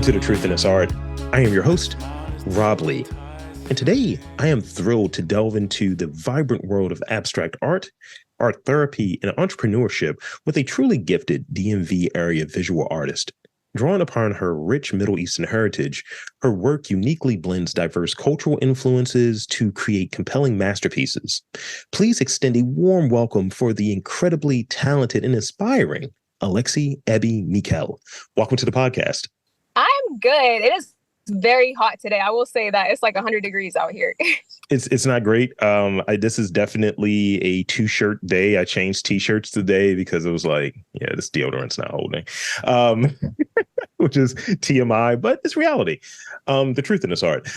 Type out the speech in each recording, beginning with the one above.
to The Truth in This Art. I am your host, Rob Lee. And today I am thrilled to delve into the vibrant world of abstract art, art therapy, and entrepreneurship with a truly gifted DMV area visual artist. Drawing upon her rich Middle Eastern heritage, her work uniquely blends diverse cultural influences to create compelling masterpieces. Please extend a warm welcome for the incredibly talented and inspiring Alexi Abi Mikhael. Welcome to the podcast. I'm good. It is very hot today. I will say that it's like 100 degrees out here. It's not great. This is definitely a two-shirt day. I changed t-shirts today because it was like, yeah, this deodorant's not holding, which is TMI, but it's reality. The truth in this art.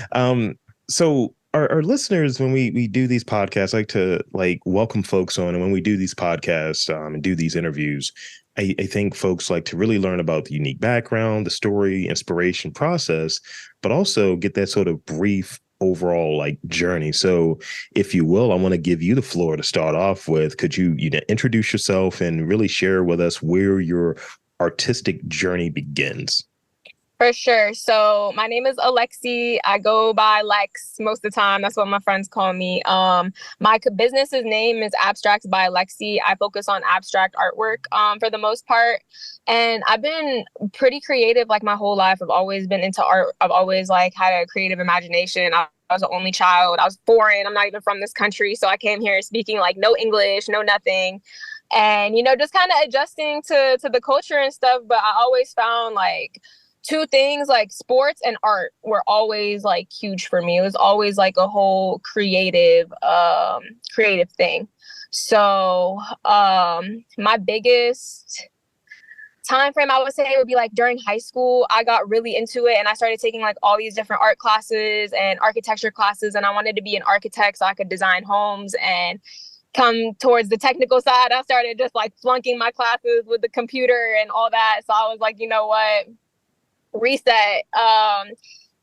So our listeners, when we do these podcasts, I like to welcome folks on, and when we do these podcasts and do these interviews, I think folks like to really learn about the unique background, the story, inspiration process, but also get that sort of brief overall journey. So if you will, I want to give you the floor to start off with. Could you introduce yourself and really share with us where your artistic journey begins? For sure. So my name is Alexi. I go by Lex most of the time. That's what my friends call me. My business's name is Abstracts by Alexi. I focus on abstract artwork for the most part. And I've been pretty creative my whole life. I've always been into art. I've always had a creative imagination. I was the only child. I was foreign. I'm not even from this country. So I came here speaking no English, no nothing. And, just kind of adjusting to the culture and stuff. But I always found two things, sports and art, were always huge for me. It was always a whole creative thing. So my biggest time frame, I would say, would be during high school. I got really into it and I started taking all these different art classes and architecture classes, and I wanted to be an architect so I could design homes. And come towards the technical side, I started just flunking my classes with the computer and all that. So I was like, you know what? Reset.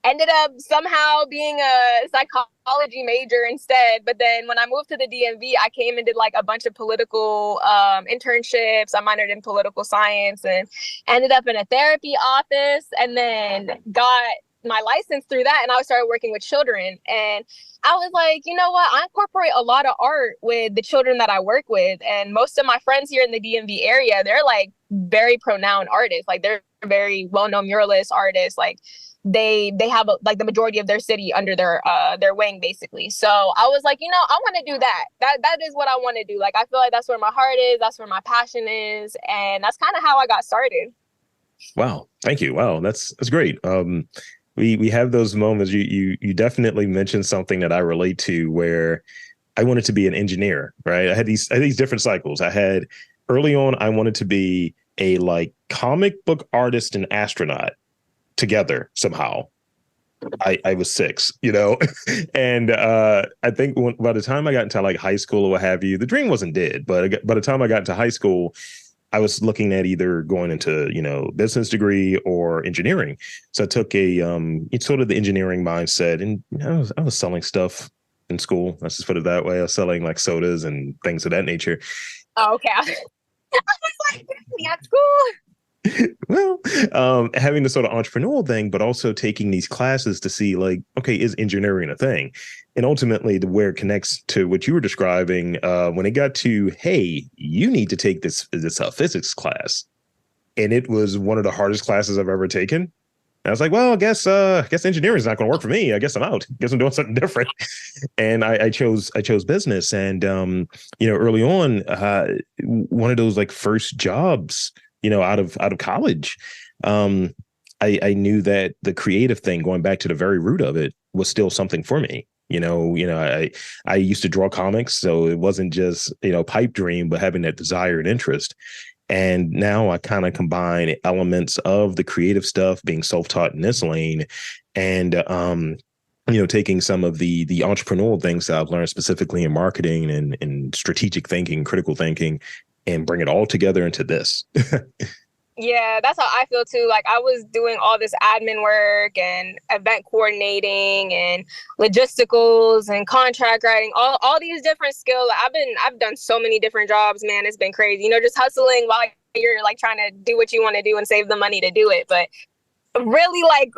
Ended up somehow being a psychology major instead. But then when I moved to the DMV, I came and did a bunch of political internships. I minored in political science and ended up in a therapy office, and then got my license through that. And I started working with children. And I was like, you know what? I incorporate a lot of art with the children that I work with. And most of my friends here in the DMV area, they're very pronoun artists. They're very well-known muralist artists. They have the majority of their city under their wing, basically. So I was like, I want to do that. That is what I want to do. I feel like that's where my heart is. That's where my passion is. And that's kind of how I got started. Wow. Thank you. Wow. That's great. We have those moments. You definitely mentioned something that I relate to, where I wanted to be an engineer, right? I had these different cycles. Early on, I wanted to be a comic book artist and astronaut together somehow. I was 6, and I think by the time I got into high school or what have you, the dream wasn't dead. But by the time I got into high school, I was looking at either going into, business degree or engineering. So I took it's sort of the engineering mindset, and I was selling stuff in school. Let's just put it that way. I was selling sodas and things of that nature. Oh, okay. I was at school. Well, having the sort of entrepreneurial thing, but also taking these classes to see okay, is engineering a thing? And ultimately, where it connects to what you were describing, when it got to, hey, you need to take this physics class. And it was one of the hardest classes I've ever taken. And I was like, well, I guess engineering is not going to work for me. I guess I'm out. I guess I'm doing something different. And I chose business. And, early on, one of those first jobs, out of college, I knew that the creative thing, going back to the very root of it, was still something for me. I used to draw comics, so it wasn't just, pipe dream, but having that desire and interest. And now I kind of combine elements of the creative stuff, being self-taught in this lane, and taking some of the entrepreneurial things that I've learned specifically in marketing and strategic thinking, critical thinking, and bring it all together into this. Yeah, that's how I feel too. I was doing all this admin work and event coordinating and logisticals and contract writing, all these different skills. I've done so many different jobs, man. It's been crazy. Just hustling while you're trying to do what you want to do and save the money to do it. But really like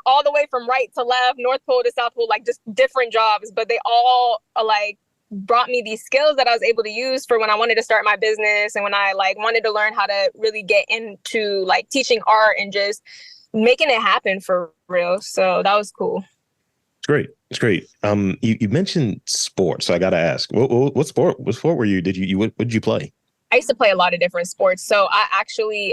all the way from right to left, North Pole to South Pole, like just different jobs, but they all like brought me these skills that I was able to use for when I wanted to start my business and when I like wanted to learn how to really get into like teaching art and just making it happen for real. So that was cool. It's great. It's great. You mentioned sports, so I got to ask, what sport were you? What did you play? I used to play a lot of different sports. So I actually,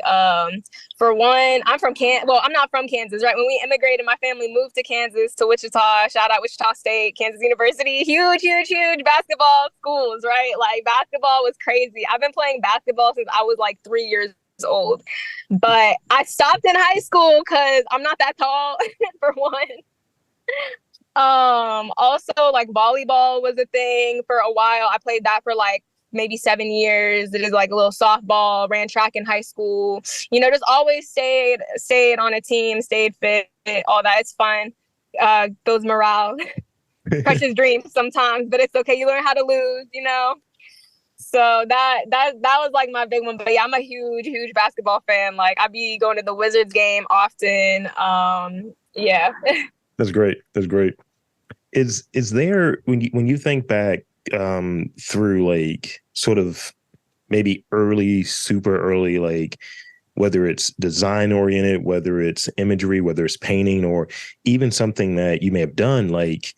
for one, I'm from Kansas. Well, I'm not from Kansas, right? When we immigrated, my family moved to Kansas, to Wichita. Shout out Wichita State, Kansas University. Huge, huge, huge basketball schools, right? Like basketball was crazy. I've been playing basketball since I was like 3 years old. But I stopped in high school because I'm not that tall, for one. Also like volleyball was a thing for a while. I played that for like maybe 7 years. It is like a little softball, ran track in high school, just always stayed on a team, stayed fit, all that. It's fun. Builds morale, crushes dreams sometimes, but it's okay. You learn how to lose. So that was like my big one. But yeah, I'm a huge, huge basketball fan. Like I be going to the Wizards game often. Yeah. That's great. That's great. Is there, when you think back through like sort of maybe early, super early, like whether it's design oriented, whether it's imagery, whether it's painting, or even something that you may have done, like,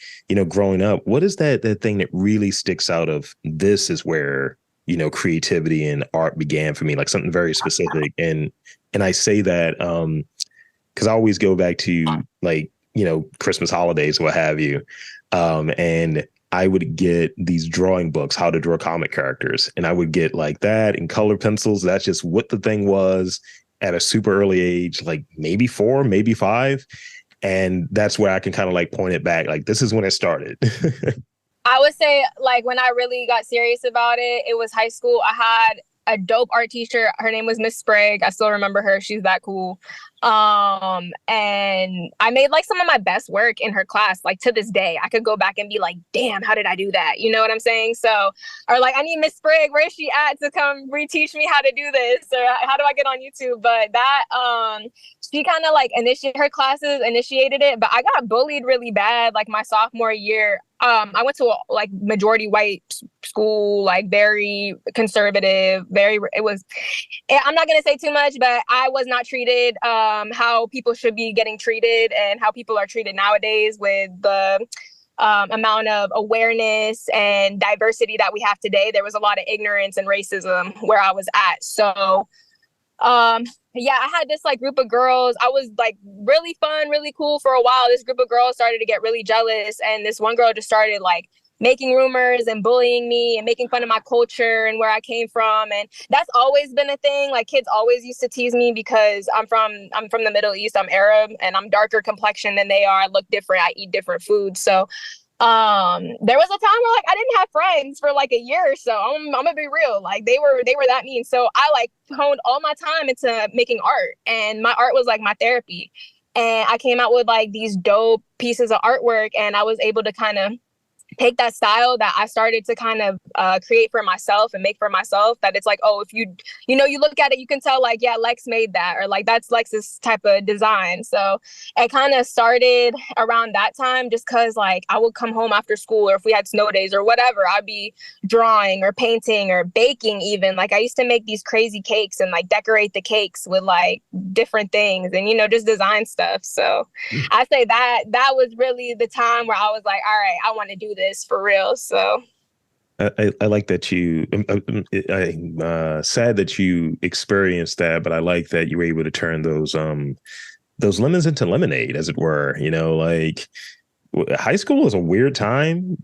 growing up, what is that thing that really sticks out of this is where, creativity and art began for me, like something very specific. And I say that because I always go back to like, Christmas holidays, what have you. And I would get these drawing books, how to draw comic characters. And I would get like that and color pencils. That's just what the thing was at a super early age, like maybe 4, maybe 5. And that's where I can kind of like point it back. Like, this is when it started. I would say like when I really got serious about it, it was high school. I had a dope art teacher. Her name was Miss Sprague. I still remember her. She's that cool. And I made like some of my best work in her class. Like to this day, I could go back and be like, damn, how did I do that? You know what I'm saying? So, or like, I need Miss Sprague. Where is she at to come reteach me how to do this? Or how do I get on YouTube? But that, she kind of like her classes initiated it, but I got bullied really bad. Like my sophomore year, I went to a like majority white school, like very conservative, I'm not going to say too much, but I was not treated how people should be getting treated and how people are treated nowadays with the amount of awareness and diversity that we have today. There was a lot of ignorance and racism where I was at. So yeah, I had this like group of girls. I was like really fun, really cool for a while. This group of girls started to get really jealous. And this one girl just started like making rumors and bullying me and making fun of my culture and where I came from. And that's always been a thing. Like kids always used to tease me because I'm from the Middle East. I'm Arab and I'm darker complexion than they are. I look different. I eat different food. So there was a time where like I didn't have friends for like a year or so. I'm gonna be real. Like they were that mean. So I like honed all my time into making art, and my art was like my therapy. And I came out with like these dope pieces of artwork, and I was able to kind of take that style that I started to kind of create for myself and make for myself, that it's like, oh, if you look at it, you can tell like, yeah, Lex made that, or like that's Lex's type of design. So it kind of started around that time, just because like I would come home after school, or if we had snow days or whatever, I'd be drawing or painting or baking even. Like I used to make these crazy cakes and like decorate the cakes with like different things and, just design stuff. So I say that was really the time where I was like, all right, I want to do this for real. So I like that I'm sad that you experienced that, but I like that you were able to turn those lemons into lemonade, as it were. Like high school is a weird time.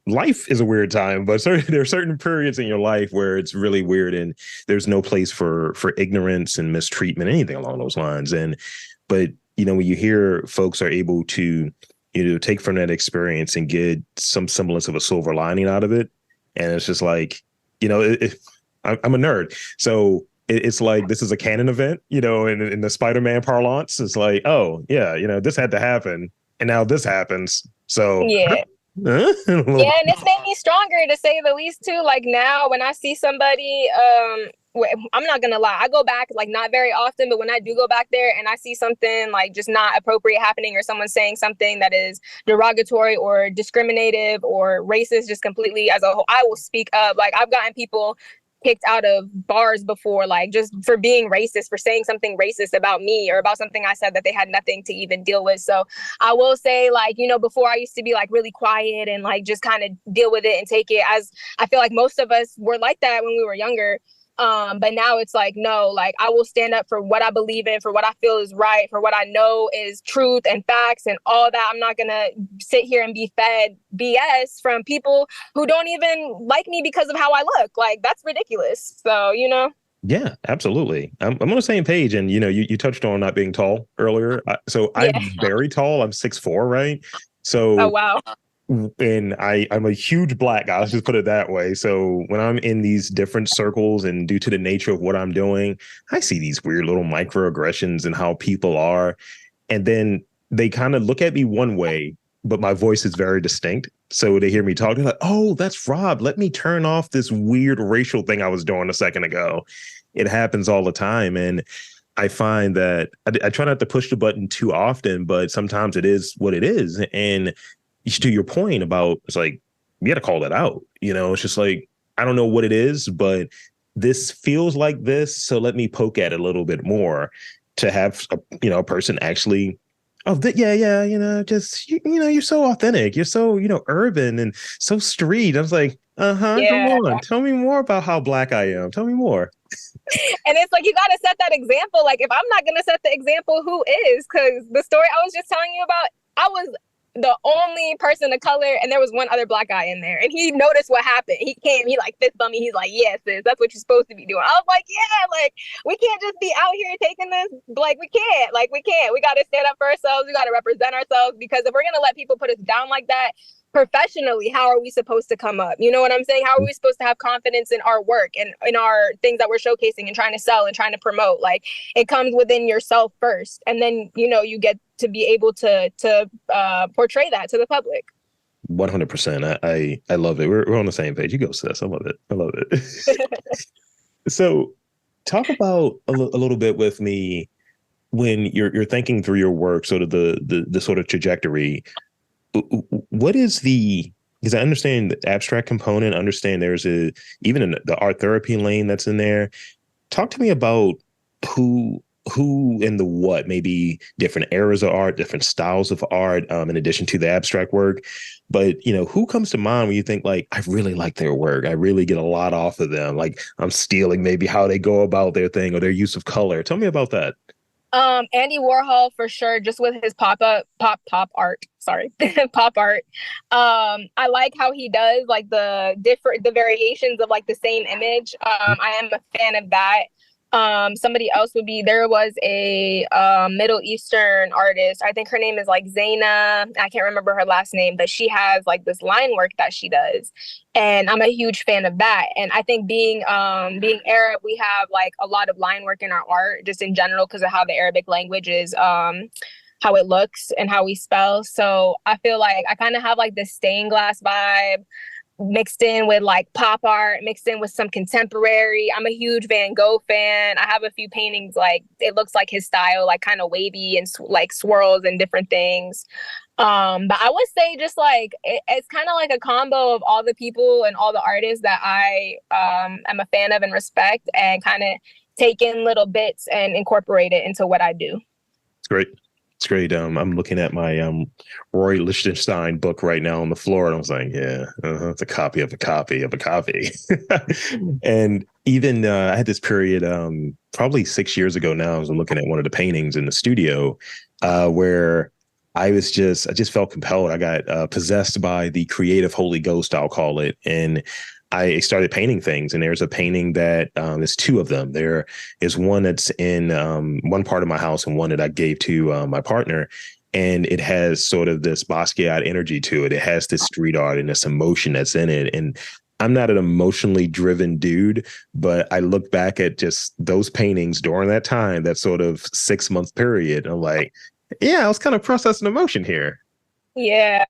Life is a weird time, but there are certain periods in your life where it's really weird, and there's no place for ignorance and mistreatment, anything along those lines. But when you hear folks are able to take from that experience and get some semblance of a silver lining out of it. And it's just like, I'm a nerd. So it's like, this is a canon event, in the Spider-Man parlance. It's like, oh yeah, this had to happen. And now this happens. So yeah. Yeah, and it's made me stronger, to say the least too. Like now when I see somebody, I'm not gonna lie, I go back like not very often, but when I do go back there and I see something like just not appropriate happening, or someone saying something that is derogatory or discriminative or racist, just completely as a whole, I will speak up. Like, I've gotten people kicked out of bars before, like just for being racist, for saying something racist about me or about something I said that they had nothing to even deal with. So I will say, like, before I used to be like really quiet and like just kind of deal with it and take it, as I feel like most of us were like that when we were younger. But now it's like, no, like, I will stand up for what I believe in, for what I feel is right, for what I know is truth and facts and all that. I'm not gonna sit here and be fed BS from people who don't even like me because of how I look. Like, that's ridiculous. So, Yeah, absolutely. I'm on the same page. And, you touched on not being tall earlier. So Yeah. I'm very tall. I'm 6'4", right? Oh, So, wow. and I'm a huge black guy. Let's just put it that way. So when I'm in these different circles and due to the nature of what I'm doing, I see these weird little microaggressions and how people are. And then they kind of look at me one way, but my voice is very distinct. So they hear me talk, they're like, oh, that's Rob. Let me turn off this weird racial thing I was doing a second ago. It happens all the time. And I find that I try not to push the button too often, but sometimes it is what it is. And to your point about, it's like, you got to call that out. It's just like, I don't know what it is, but this feels like this. So let me poke at it a little bit more to have a person actually, oh, yeah, just, you're so authentic. You're so, urban and so street. I was like, come Yeah. on. Tell me more about how black I am. Tell me more. And it's like, you got to set that example. Like, if I'm not going to set the example, who is? Because the story I was just telling you about, I was the only person of color, and there was one other black guy in there, and he noticed what happened. He came, he like fist bumped me. He's like, "Yes, sis, that's what you're supposed to be doing." I was like, "Yeah, like, we can't just be out here taking this. Like, we can't. Like, we can't. We got to stand up for ourselves. We got to represent ourselves, because if we're gonna let people put us down like that professionally, how are we supposed to come up? You know what I'm saying? How are we supposed to have confidence in our work and in our things that we're showcasing and trying to sell and trying to promote? Like, it comes within yourself first, and then you get to be able to portray that to the public. 100%. I love it. We're on the same page. You go, sis. I love it. I love it. So talk about a little bit with me when you're thinking through your work, sort of the sort of trajectory. What is because I understand the abstract component, understand there's even in the art therapy lane that's in there. Talk to me about who and the what, maybe different eras of art, different styles of art, in addition to the abstract work. But, who comes to mind when you think like, I really like their work. I really get a lot off of them. Like, I'm stealing maybe how they go about their thing or their use of color. Tell me about that. Andy Warhol, for sure, just with his pop art. Sorry, pop art. I like how he does like the variations of like the same image. I am a fan of that. Somebody else would be, there was a Middle Eastern artist. I think her name is like Zaina. I can't remember her last name, but she has like this line work that she does. And I'm a huge fan of that. And I think being Arab, we have like a lot of line work in our art, just in general, because of how the Arabic language is, how it looks and how we spell. So I feel like I kind of have like this stained glass vibe mixed in with like pop art, mixed in with some contemporary. I'm a huge Van Gogh fan. I have a few paintings, like it looks like his style, like kind of wavy and like swirls and different things. But I would say just like it's kind of like a combo of all the people and all the artists that I am a fan of and respect, and kind of take in little bits and incorporate it into what I do. It's great. It's great. I'm looking at my Roy Lichtenstein book right now on the floor, and I was like, yeah, it's a copy of a copy of a copy. And even I had this period probably 6 years ago now. I was looking at one of the paintings in the studio where I just felt compelled. I got possessed by the creative Holy Ghost, I'll call it, and I started painting things. And there's a painting that there's two of them. There is one that's in one part of my house and one that I gave to my partner. And it has sort of this Basquiat energy to it. It has this street art and this emotion that's in it. And I'm not an emotionally driven dude, but I look back at just those paintings during that time, that sort of 6 month period. And I'm like, yeah, I was kind of processing emotion here. Yeah.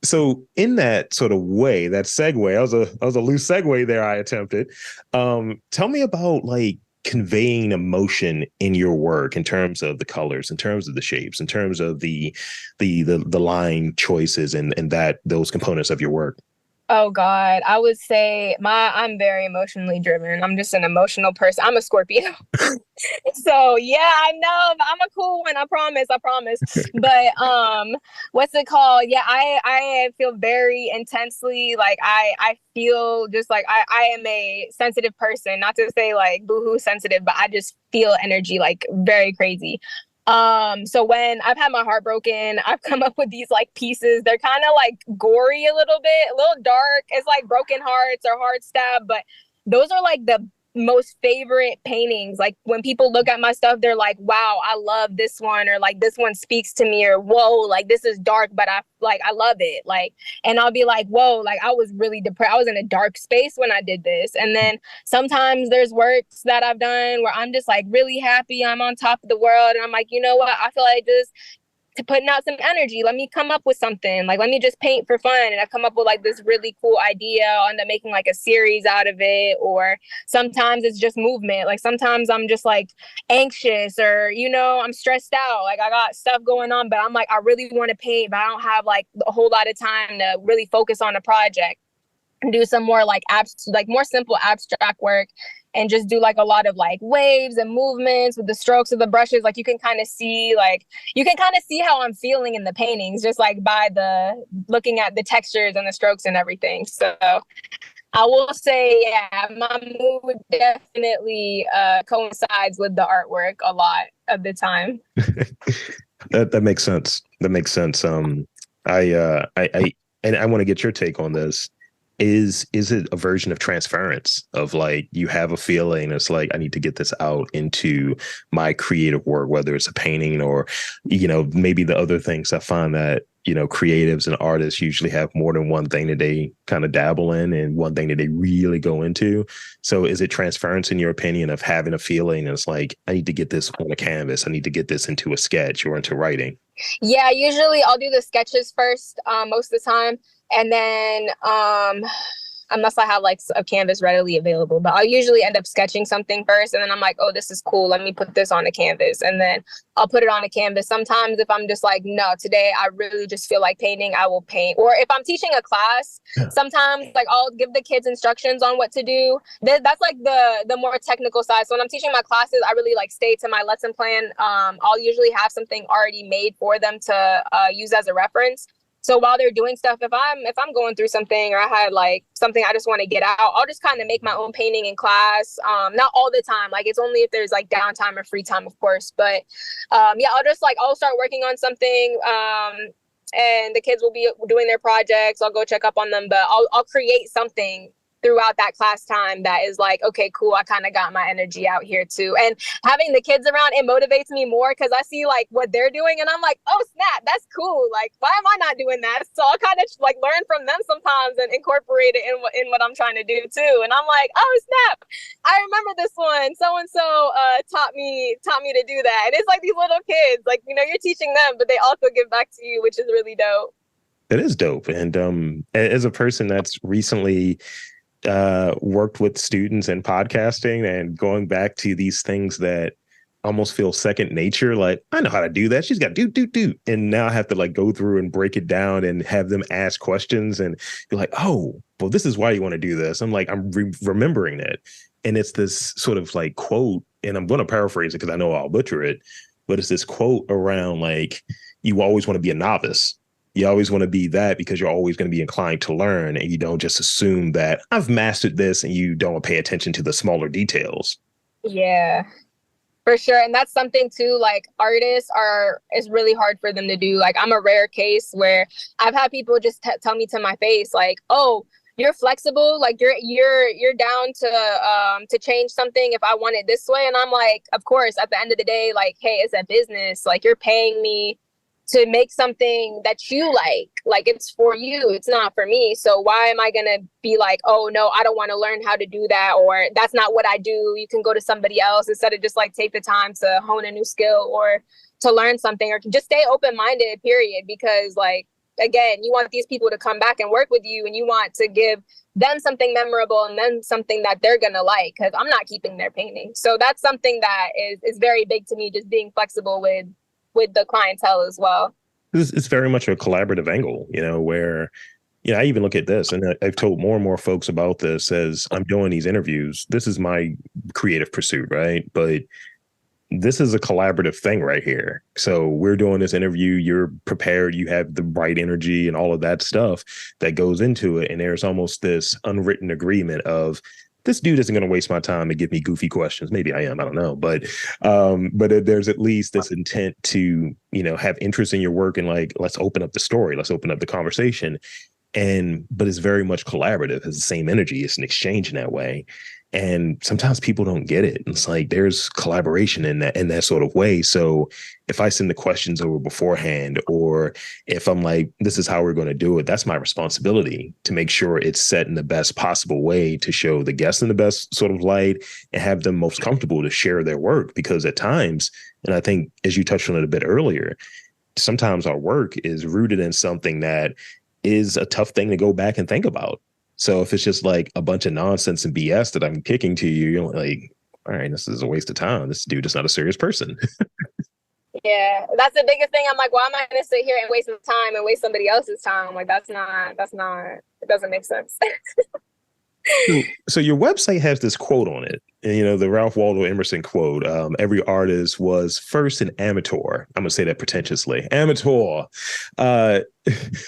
So in that sort of way, that segue, I was a loose segue there I attempted. Tell me about like conveying emotion in your work in terms of the colors, in terms of the shapes, in terms of the line choices and that those components of your work. Oh God, I would say I'm very emotionally driven. I'm just an emotional person. I'm a Scorpio. So yeah, I know, but I'm a cool one. I promise. I promise. But what's it called? Yeah, I feel very intensely like I feel just like I am a sensitive person. Not to say like boohoo sensitive, but I just feel energy like very crazy. So when I've had my heart broken, I've come up with these like pieces. They're kind of like gory a little bit, a little dark. It's like broken hearts or heart stab, but those are like the most favorite paintings. Like when people look at my stuff, they're like, wow, I love this one, or like this one speaks to me, or whoa, like this is dark, but I love it. Like, and I'll be like, whoa, like I was really depressed. I was in a dark space when I did this. And then sometimes there's works that I've done where I'm just like really happy. I'm on top of the world. And I'm like, you know what? I feel like just to putting out some energy. Let me come up with something. Like, let me just paint for fun. And I come up with like this really cool idea. I'll end up making like a series out of it. Or sometimes it's just movement. Like sometimes I'm just like anxious or, I'm stressed out. Like I got stuff going on, but I'm like, I really want to paint, but I don't have like a whole lot of time to really focus on a project and do some more like like more simple abstract work and just do like a lot of like waves and movements with the strokes of the brushes. Like you can kind of see how I'm feeling in the paintings just like by the looking at the textures and the strokes and everything. So I will say, yeah, my mood definitely coincides with the artwork a lot of the time. That makes sense. That makes sense. I and I want to get your take on this. Is it a version of transference of like you have a feeling it's like I need to get this out into my creative work, whether it's a painting or maybe the other things. I find that creatives and artists usually have more than one thing that they kind of dabble in and one thing that they really go into. So is it transference in your opinion of having a feeling and it's like I need to get this on a canvas, I need to get this into a sketch or into writing? Yeah, usually I'll do the sketches first, most of the time. And then unless I have like a canvas readily available, but I'll usually end up sketching something first. And then I'm like, oh, this is cool. Let me put this on a canvas. And then I'll put it on a canvas. Sometimes if I'm just like, no, today I really just feel like painting, I will paint. Or if I'm teaching a class, sometimes like I'll give the kids instructions on what to do. That's like the more technical side. So when I'm teaching my classes, I really like stay to my lesson plan. I'll usually have something already made for them to use as a reference. So while they're doing stuff, if I'm going through something or I had like something I just want to get out, I'll just kind of make my own painting in class. Not all the time. Like it's only if there's like downtime or free time, of course. But yeah, I'll start working on something. And the kids will be doing their projects. I'll go check up on them, but I'll create something throughout that class time that is like, okay, cool, I kind of got my energy out here too. And having the kids around, it motivates me more because I see like what they're doing and I'm like, oh snap, that's cool. Like, why am I not doing that? So I'll kind of like learn from them sometimes and incorporate it in what I'm trying to do too. And I'm like, oh snap, I remember this one. So and so taught me to do that. And it's like these little kids, like, you're teaching them, but they also give back to you, which is really dope. It is dope. And as a person that's recently worked with students in podcasting and going back to these things that almost feel second nature. Like, I know how to do that. She's got do. And now I have to like go through and break it down and have them ask questions and be like, oh, well, this is why you want to do this. I'm like, I'm remembering it. And it's this sort of like quote, and I'm going to paraphrase it because I know I'll butcher it, but it's this quote around like, you always want to be a novice. You always want to be that because you're always going to be inclined to learn and you don't just assume that I've mastered this and you don't pay attention to the smaller details. Yeah, for sure. And that's something too, like it's really hard for them to do. Like I'm a rare case where I've had people just tell me to my face, like, oh, you're flexible. Like you're down to change something if I want it this way. And I'm like, of course, at the end of the day, like, hey, it's a business. Like you're paying me to make something that you like it's for you, it's not for me. So why am I gonna be like, oh no, I don't want to learn how to do that, or that's not what I do, you can go to somebody else, instead of just like take the time to hone a new skill or to learn something or just stay open-minded, period. Because like again, you want these people to come back and work with you, and you want to give them something memorable and then something that they're going to like, because I'm not keeping their painting. So that's something that is very big to me, just being flexible with the clientele as well. It's very much a collaborative angle, where, I even look at this, and I've told more and more folks about this as I'm doing these interviews. This is my creative pursuit, right? But this is a collaborative thing right here. So we're doing this interview, you're prepared, you have the right energy and all of that stuff that goes into it. And there's almost this unwritten agreement of, this dude isn't going to waste my time and give me goofy questions. Maybe I am, I don't know. But there's at least this intent to, have interest in your work and like, let's open up the story. Let's open up the conversation. But it's very much collaborative. It's the same energy. It's an exchange in that way. And sometimes people don't get it. It's like there's collaboration in that sort of way. So if I send the questions over beforehand, or if I'm like, this is how we're going to do it, that's my responsibility to make sure it's set in the best possible way to show the guests in the best sort of light and have them most comfortable to share their work. Because at times, and I think as you touched on it a bit earlier, sometimes our work is rooted in something that is a tough thing to go back and think about. So if it's just like a bunch of nonsense and BS that I'm kicking to you, you're like, all right, this is a waste of time. This dude is not a serious person. Yeah, that's the biggest thing. I'm like, why am I going to sit here and waste time and waste somebody else's time? I'm like, that's not, it doesn't make sense. So your website has this quote on it, and, the Ralph Waldo Emerson quote, every artist was first an amateur. I'm gonna say that pretentiously, amateur.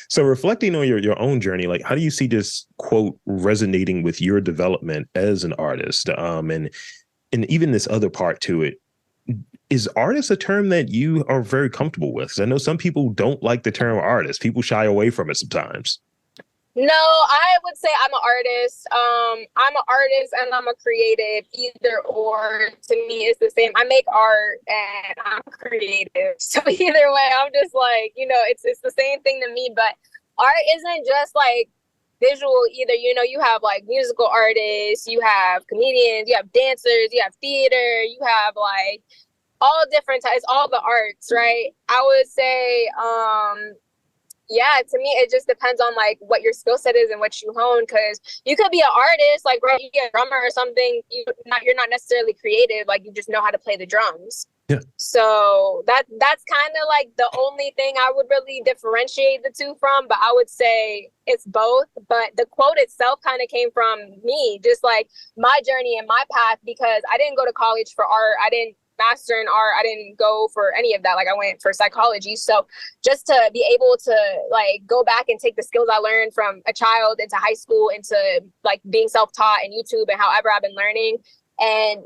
So reflecting on your own journey, like, how do you see this quote resonating with your development as an artist? And even this other part to it, is artist a term that you are very comfortable with? Because I know some people don't like the term artist. People shy away from it sometimes. No, I would say I'm an artist. I'm an artist and I'm a creative. Either or, to me, it's the same. I make art and I'm creative. So either way, I'm just like, it's the same thing to me. But art isn't just like visual either. You have like musical artists, you have comedians, you have dancers, you have theater, you have like all different types, all the arts, right? I would say, yeah, to me, it just depends on like what your skill set is and what you hone. Because you could be an artist, like, right, you be a drummer or something. You're not necessarily creative. Like, you just know how to play the drums. Yeah. So that's kind of like the only thing I would really differentiate the two from. But I would say it's both. But the quote itself kind of came from me, just like my journey and my path, because I didn't go to college for art. I didn't master in art. I didn't go for any of that. Like, I went for psychology. So just to be able to like go back and take the skills I learned from a child into high school, into like being self-taught and YouTube and however I've been learning, and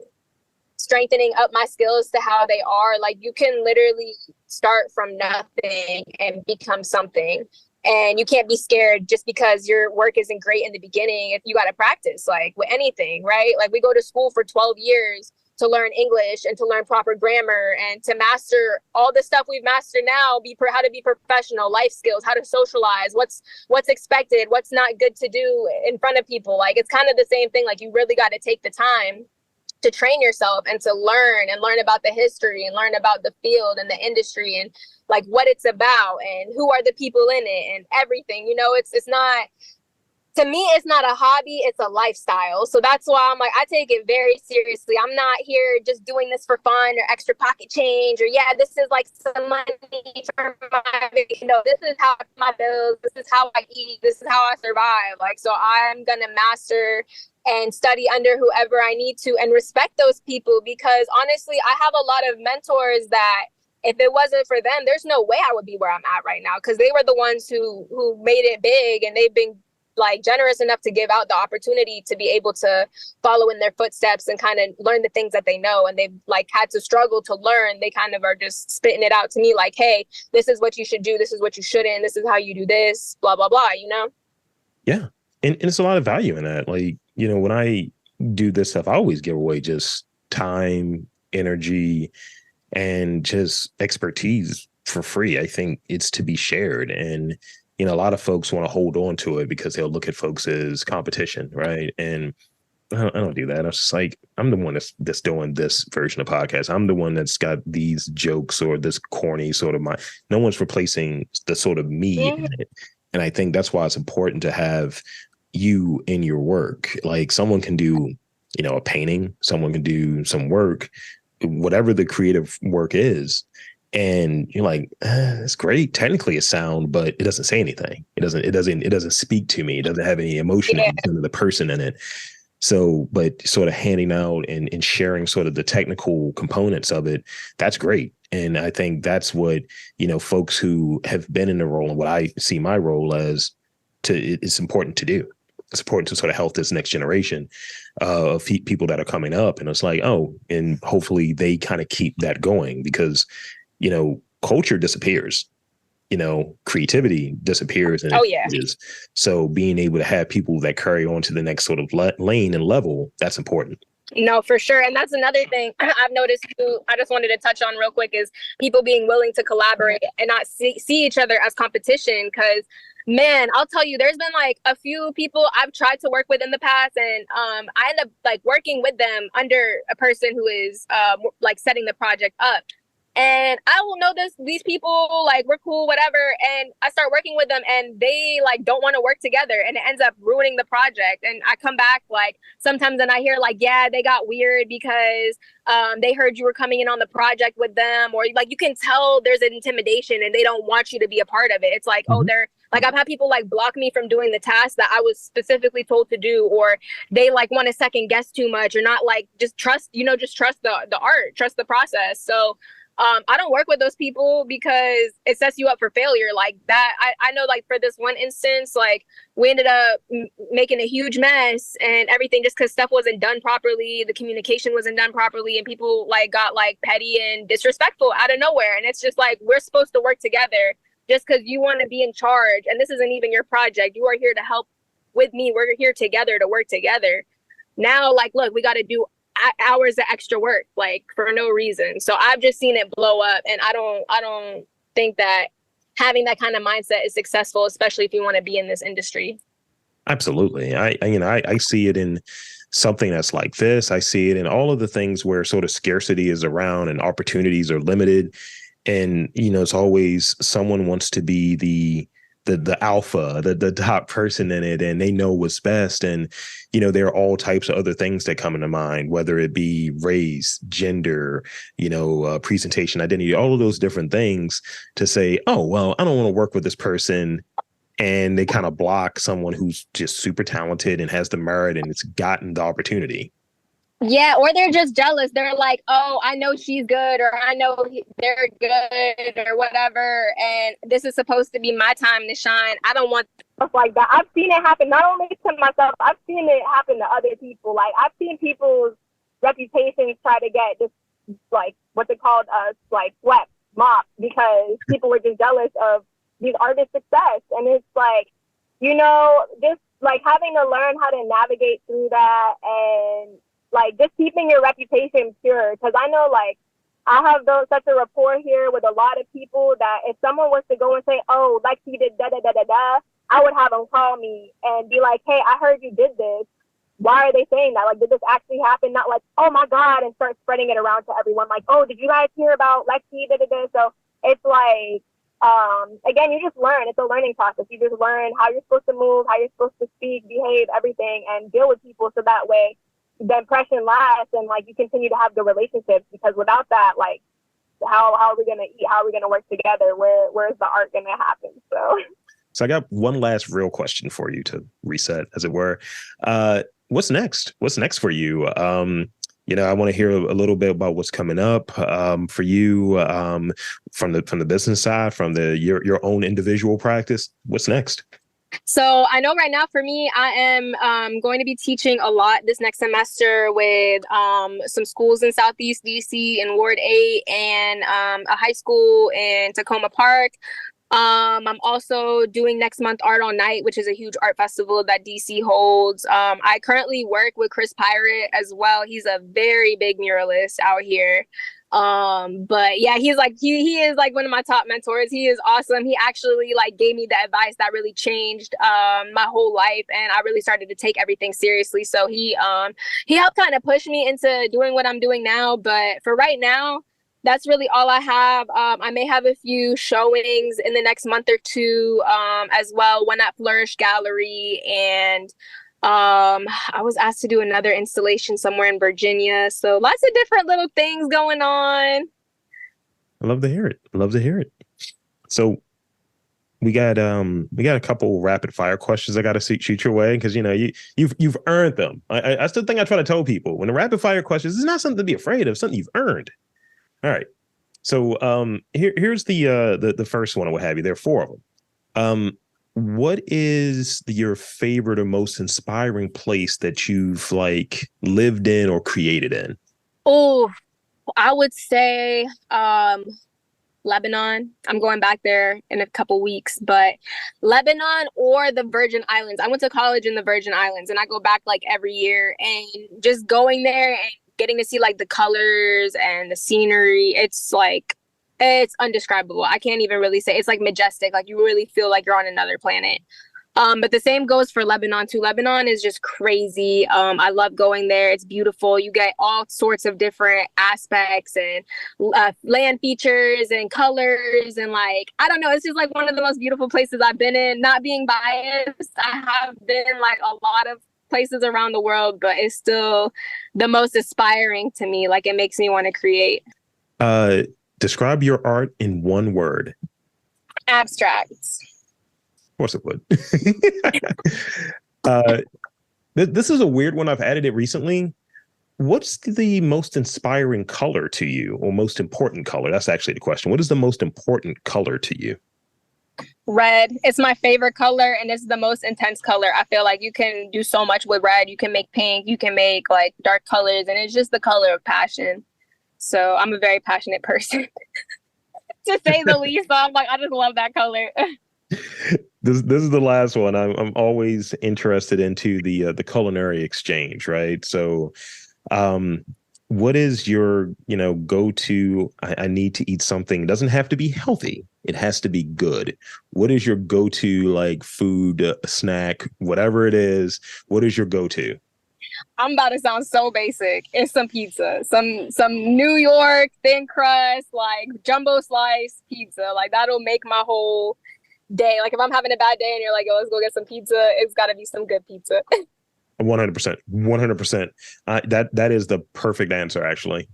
strengthening up my skills to how they are. Like, you can literally start from nothing and become something. And you can't be scared just because your work isn't great in the beginning. If you got to practice, like with anything, right? Like, we go to school for 12 years to learn English and to learn proper grammar and to master all the stuff we've mastered now, how to be professional, life skills, how to socialize, what's expected, what's not good to do in front of people. Like, it's kind of the same thing. Like, you really got to take the time to train yourself and to learn about the history and learn about the field and the industry and like what it's about and who are the people in it and everything. It's not, to me, it's not a hobby, it's a lifestyle. So that's why I'm like, I take it very seriously. I'm not here just doing this for fun or extra pocket change or, yeah, this is like some money for my, this is how I pay my bills. This is how I eat. This is how I survive. Like, so I'm going to master and study under whoever I need to and respect those people, because honestly, I have a lot of mentors that if it wasn't for them, there's no way I would be where I'm at right now, because they were the ones who made it big, and they've been like generous enough to give out the opportunity to be able to follow in their footsteps and kind of learn the things that they know. And they've like had to struggle to learn. They kind of are just spitting it out to me like, hey, this is what you should do. This is what you shouldn't. This is how you do this, blah, blah, blah, Yeah. And it's a lot of value in that. Like, when I do this stuff, I always give away just time, energy, and just expertise for free. I think it's to be shared. And a lot of folks want to hold on to it because they'll look at folks as competition, right? And I don't do that. I was just like, I'm the one that's doing this version of podcast. I'm the one that's got these jokes or this corny sort of my. No one's replacing the sort of me in Mhm. it, and I think that's why it's important to have you in your work. Like someone can do, a painting, someone can do some work, whatever the creative work is. And you're like, it's great. Technically it's sound, but it doesn't say anything. It doesn't speak to me. It doesn't have any emotion Yeah. of the person in it. So, but sort of handing out and sharing sort of the technical components of it, that's great. And I think that's what, folks who have been in the role and what I see my role as it's important to do. It's important to sort of help this next generation of people that are coming up. And it's like, oh, and hopefully they kind of keep that going because, culture disappears, creativity disappears and Oh it yeah. changes. So being able to have people that carry on to the next sort of lane and level, that's important. No, for sure. And that's another thing I've noticed too. I just wanted to touch on real quick is people being willing to collaborate and not see each other as competition. Cause man, I'll tell you, there's been like a few people I've tried to work with in the past, and I end up like working with them under a person who is like setting the project up. And I will know these people, like we're cool, whatever. And I start working with them and they like don't want to work together and it ends up ruining the project. And I come back like sometimes and I hear like, yeah, they got weird because they heard you were coming in on the project with them, or like you can tell there's an intimidation and they don't want you to be a part of it. It's like, oh, Mm-hmm. they're like, I've had people like block me from doing the task that I was specifically told to do, or they like want to second guess too much or not like just trust, just trust the art, trust the process. So I don't work with those people because it sets you up for failure like that. I know like for this one instance, like we ended up making a huge mess and everything just because stuff wasn't done properly. The communication wasn't done properly and people like got like petty and disrespectful out of nowhere. And it's just like, we're supposed to work together just because you want to be in charge. And this isn't even your project. You are here to help with me. We're here together to work together. Now, like, look, we got to do hours of extra work like for no reason. So I've just seen it blow up, and I don't think that having that kind of mindset is successful, especially if you want to be in this industry. Absolutely. I see it in something that's like this. I see it in all of the things where sort of scarcity is around and opportunities are limited. And, it's always someone wants to be the alpha, the top person in it, and they know what's best. And, there are all types of other things that come into mind, whether it be race, gender, presentation, identity, all of those different things to say, oh, well, I don't want to work with this person. And they kind of block someone who's just super talented and has the merit and it's gotten the opportunity. Yeah, or they're just jealous. They're like, oh, I know she's good, or I know they're good, or whatever. And this is supposed to be my time to shine. I don't want stuff like that. I've seen it happen not only to myself, I've seen it happen to other people. Like, I've seen people's reputations try to get this, like, what they called like, swept, mopped, because people were just jealous of these artists' success. And it's like, just like having to learn how to navigate through that and like just keeping your reputation pure. Because I know like I have such a rapport here with a lot of people that if someone was to go and say, oh, Lexi did da da da da da, I would have them call me and be like, hey, I heard you did this. Why are they saying that? Like, did this actually happen? Not like, oh my God, and start spreading it around to everyone. Like, oh, did you guys hear about Lexi da da da? So it's like, again, you just learn. It's a learning process. You just learn how you're supposed to move, how you're supposed to speak, behave, everything, and deal with people so that way the impression lasts and like you continue to have good relationships, because without that, like how are we gonna eat? How are we gonna work together? Where's the art gonna happen? So I got one last real question for you to reset, as it were. What's next? What's next for you? I want to hear a little bit about what's coming up for you from the business side, from your own individual practice. What's next? So I know right now for me, I am going to be teaching a lot this next semester with some schools in Southeast DC in Ward 8 and a high school in Tacoma Park. I'm also doing next month Art on Night, which is a huge art festival that DC holds. I currently work with Chris Pirate as well. He's a very big muralist out here. But yeah, he is like one of my top mentors. He is awesome. He actually like gave me the advice that really changed my whole life, and I really started to take everything seriously. So he helped kind of push me into doing what I'm doing now. But for right now, that's really all I have. I may have a few showings in the next month or two as well. One at Flourish Gallery, and I was asked to do another installation somewhere in Virginia. So lots of different little things going on. I love to hear it. I love to hear it. So we got a couple rapid fire questions I got to shoot your way, because you've earned them. I still think I try to tell people, when the rapid fire questions, it's not something to be afraid of, something you've earned. All right. So here's the first one I will have you. There are four of them. What is your favorite or most inspiring place that you've like lived in or created in? Oh, I would say Lebanon. I'm going back there in a couple weeks, but Lebanon or the Virgin Islands. I went to college in the Virgin Islands, and I go back like every year, and just going there and getting to see like the colors and the scenery, it's undescribable. I can't even really say. It's like majestic. Like you really feel like you're on another planet. But the same goes for Lebanon too. Lebanon is just crazy. I love going there. It's beautiful. You get all sorts of different aspects and land features and colors. And like, I don't know, it's just like one of the most beautiful places I've been in. Not being biased, I have been like a lot of places around the world, but it's still the most inspiring to me. Like it makes me want to create. Describe your art in one word. Abstract. Of course it would. This is a weird one. I've added it recently. What's the most inspiring color to you, or most important color? That's actually the question. What is the most important color to you? Red. It's my favorite color, and it's the most intense color. I feel like you can do so much with red. You can make pink, you can make like dark colors, and it's just the color of passion. So I'm a very passionate person, to say the least. So I'm like, I just love that color. This is the last one. I'm always interested into the culinary exchange, right? So, what is your go-to? I need to eat something. It doesn't have to be healthy. It has to be good. What is your go-to like food, snack, whatever it is? What is your go-to? I'm about to sound so basic. It's some pizza, some New York thin crust, like jumbo slice pizza. Like that'll make my whole day. Like if I'm having a bad day and you're like, "Oh, let's go get some pizza," it's got to be some good pizza. 100%, 100%. That is the perfect answer, actually.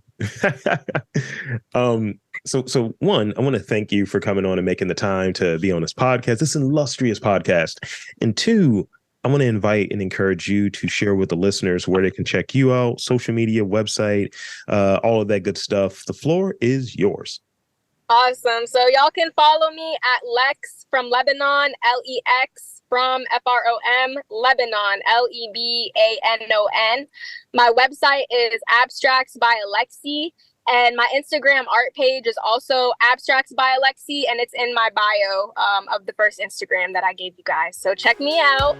So one, I want to thank you for coming on and making the time to be on this podcast, this illustrious podcast. And two, I want to invite and encourage you to share with the listeners where they can check you out, social media, website, all of that good stuff. The floor is yours. Awesome. So y'all can follow me at Lex from Lebanon, Lex from FROM, Lebanon, Lebanon. My website is Abstracts by Alexi, and my Instagram art page is also Abstracts by Alexi, and it's in my bio of the first Instagram that I gave you guys. So check me out.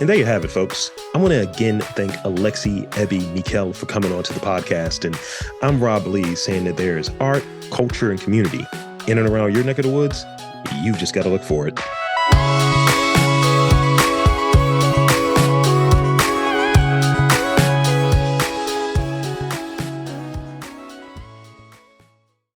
And there you have it, folks. I want to again thank Alexi Abi Mikhael for coming on to the podcast. And I'm Rob Lee, saying that there is art, culture, and community in and around your neck of the woods. You've just got to look for it.